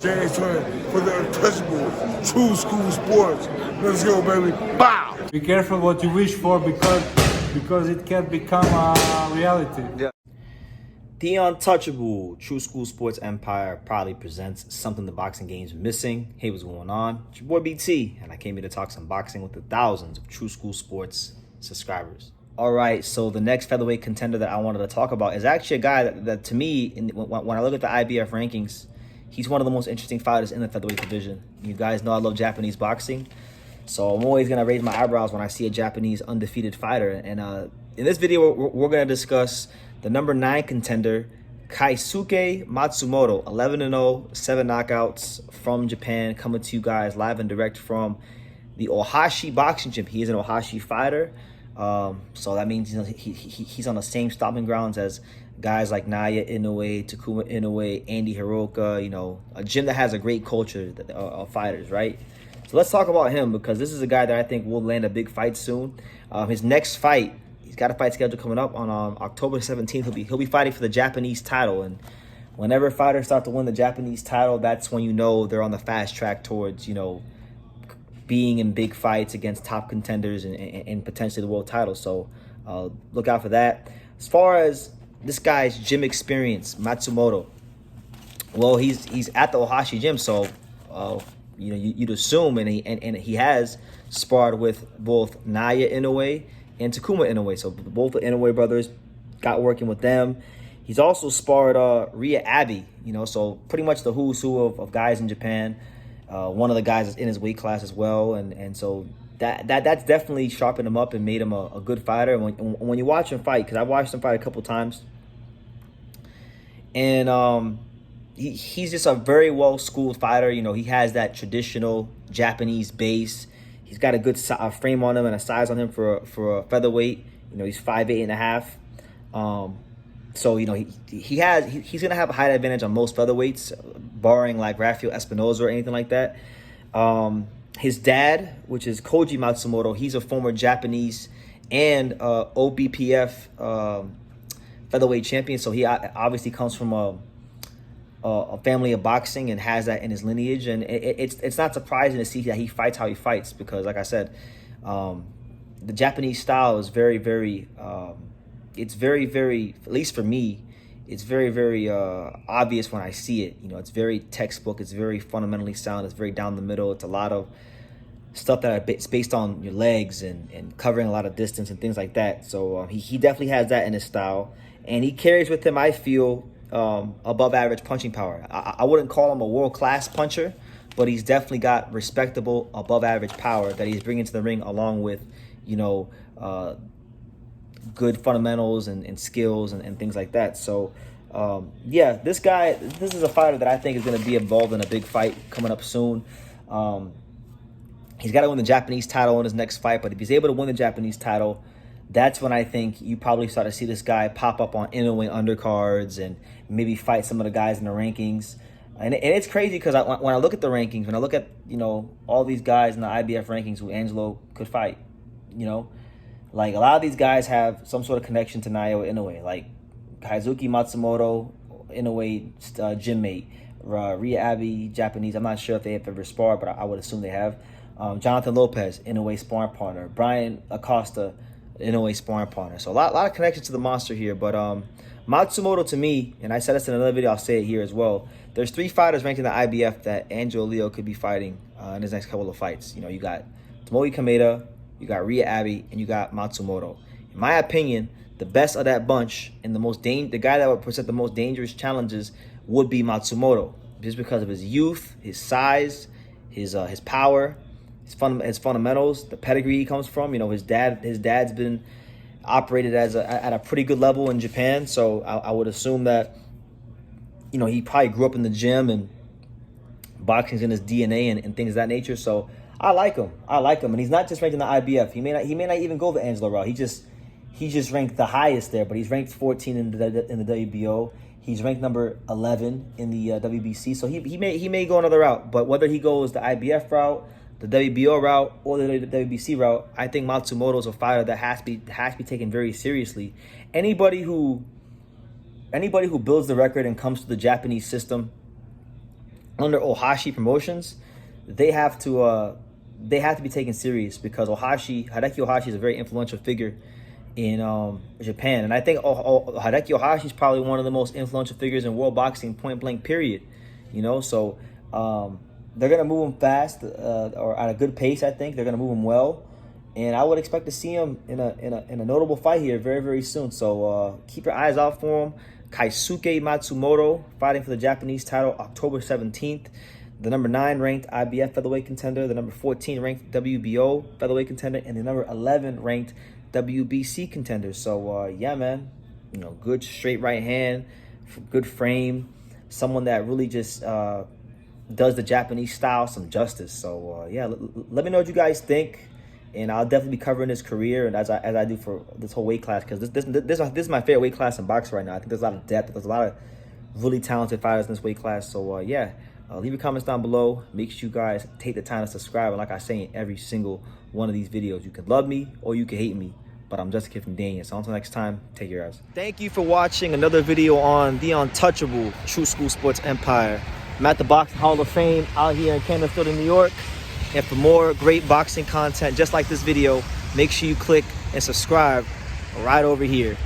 James Twin for the untouchable true school sports. Let's go, baby. Bow! Be careful what you wish for because it can become a reality. Yeah. The untouchable True School Sports Empire proudly presents something the boxing game's missing. Hey, what's going on? It's your boy BT, and I came here to talk some boxing with the thousands of True School Sports subscribers. All right, so the next featherweight contender that I wanted to talk about is actually a guy that to me, when I look at the IBF rankings, he's one of the most interesting fighters in the featherweight division. You guys know I love Japanese boxing, so I'm always going to raise my eyebrows when I see a Japanese undefeated fighter. And in this video, we're going to discuss the number 9 contender, Keisuke Matsumoto, 11-0, 7 knockouts from Japan, coming to you guys live and direct from the Ohashi boxing gym. He is an Ohashi fighter, so that means he's on the same stomping grounds as guys like Naoya Inoue, Takuma Inoue, Andy Hiroka, a gym that has a great culture of fighters, right? So let's talk about him because this is a guy that I think will land a big fight soon. His next fight, he's got a fight schedule coming up on October 17th. He'll be fighting for the Japanese title, and whenever fighters start to win the Japanese title, that's when you know they're on the fast track towards, being in big fights against top contenders and potentially the world title. So look out for that. As far as this guy's gym experience, Matsumoto, well, he's at the Ohashi gym, so you'd assume, and he has sparred with both Naoya Inoue and Takuma Inoue. So both the Inoue brothers got working with them. He's also sparred Rhea Abbey, so pretty much the who's who of guys in Japan. One of the guys is in his weight class as well, and so that's definitely sharpened him up and made him a good fighter. When you watch him fight, because I've watched him fight a couple times, and he's just a very well-schooled fighter. He has that traditional Japanese base. He's got a good frame on him and a size on him for a featherweight. He's 5'8.5". So he's gonna have a height advantage on most featherweights, barring like Rafael Espinoza or anything like that. His dad, which is Koji Matsumoto, he's a former Japanese and OBPF featherweight champion. So he obviously comes from a family of boxing and has that in his lineage. And it's not surprising to see that he fights how he fights because, like I said, the Japanese style is very, very it's very, very, at least for me, it's very, very obvious when I see it. It's very textbook. It's very fundamentally sound. It's very down the middle. It's a lot of stuff it's based on your legs and covering a lot of distance and things like that. So he definitely has that in his style. And he carries with him, I feel, above average punching power. I wouldn't call him a world-class puncher, but he's definitely got respectable above average power that he's bringing to the ring along with, good fundamentals and skills and things like that. So this is a fighter that I think is going to be involved in a big fight coming up soon. He's got to win the Japanese title in his next fight, but if he's able to win the Japanese title, that's when I think you probably start to see this guy pop up on Inoue undercards and maybe fight some of the guys in the rankings. And it's crazy because when I look at the rankings, when I look at all these guys in the IBF rankings who Angelo could fight, like a lot of these guys have some sort of connection to Naoya Inoue, like Keisuke Matsumoto, Inoue gym mate, Rhea Abbey, Japanese. I'm not sure if they have ever sparred, but I would assume they have. Jonathan Lopez, Inoue sparring partner. Brian Acosta, Inoue sparring partner. So a lot of connections to the monster here. But Matsumoto, to me, and I said this in another video, I'll say it here as well. There's 3 fighters ranked in the IBF that Angelo Leo could be fighting in his next couple of fights. You got Tomoe Kameda, you got Rhea Abbey, and you got Matsumoto. In my opinion, the best of that bunch and the guy that would present the most dangerous challenges would be Matsumoto, just because of his youth, his size, his power, his fundamentals, the pedigree he comes from. His dad's been operated at a pretty good level in Japan, so I would assume that he probably grew up in the gym and boxing's in his DNA and things of that nature. So I like him, and he's not just ranked in the IBF. He may not even go the Angelo route. He just ranked the highest there, but he's ranked 14 in the WBO. He's ranked number 11 in the WBC. So he may go another route, but whether he goes the IBF route, the WBO route, or the WBC route, I think Matsumoto's a fighter that has to be taken very seriously. Anybody who builds the record and comes to the Japanese system under Ohashi Promotions, they have to be taken serious, because Hideki Ohashi is a very influential figure in Japan, and I think Hideki Ohashi is probably one of the most influential figures in world boxing, point blank, period. You know, so they're gonna move him fast, or at a good pace. I think they're gonna move him well, and I would expect to see him in a notable fight here very, very soon. So keep your eyes out for him. Keisuke Matsumoto fighting for the Japanese title October 17th. The number 9 ranked IBF featherweight contender, the number 14 ranked WBO featherweight contender, and the number 11 ranked WBC contender. So yeah, man, you know, good straight right hand, good frame, someone that really just does the Japanese style some justice. So yeah, let me know what you guys think, and I'll definitely be covering his career, and as I do for this whole weight class, because this is my favorite weight class in boxing right now. I think there's a lot of depth, there's a lot of really talented fighters in this weight class. So yeah, leave your comments down below. Make sure you guys take the time to subscribe, and like I say in every single one of these videos, you can love me or you can hate me, but I'm just a kid from Dania. So until next time, take care, guys. Thank you for watching another video on the untouchable True School Sports Empire. I'm at the Boxing Hall of Fame out here in Canterfield, in New York. And for more great boxing content just like this video, make sure you click and subscribe right over here.